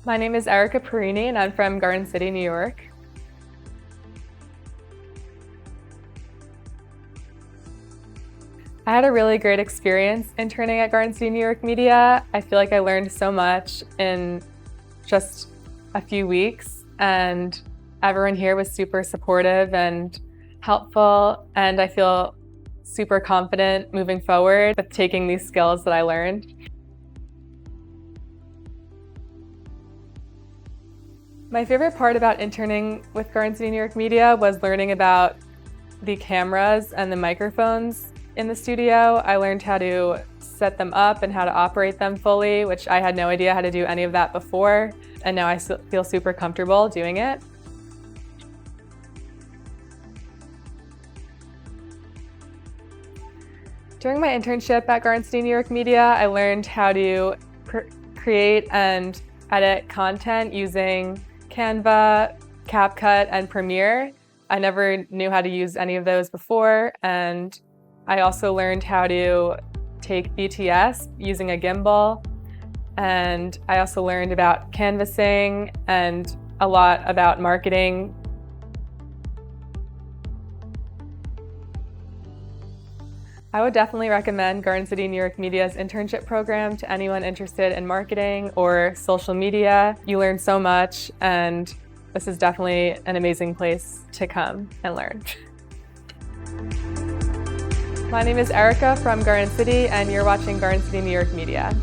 My name is Erica Perini and I'm from Garden City, New York. I had a really great experience interning at Garden City, New York Media. I feel like I learned so much in just a few weeks, and everyone here was super supportive and helpful, and I feel super confident moving forward with taking these skills that I learned. My favorite part about interning with Garden City, New York Media was learning about the cameras and the microphones in the studio. I learned how to set them up and how to operate them fully, which I had no idea how to do any of that before, and now I feel super comfortable doing it. During my internship at Garden City, New York Media, I learned how to create and edit content using Canva, CapCut, and Premiere. I never knew how to use any of those before, and I also learned how to take BTS using a gimbal, and I also learned about canvassing and a lot about marketing. I would definitely recommend Garden City, New York Media's internship program to anyone interested in marketing or social media. You learn so much, and this is definitely an amazing place to come and learn. My name is Erica from Garden City, and you're watching Garden City, New York Media.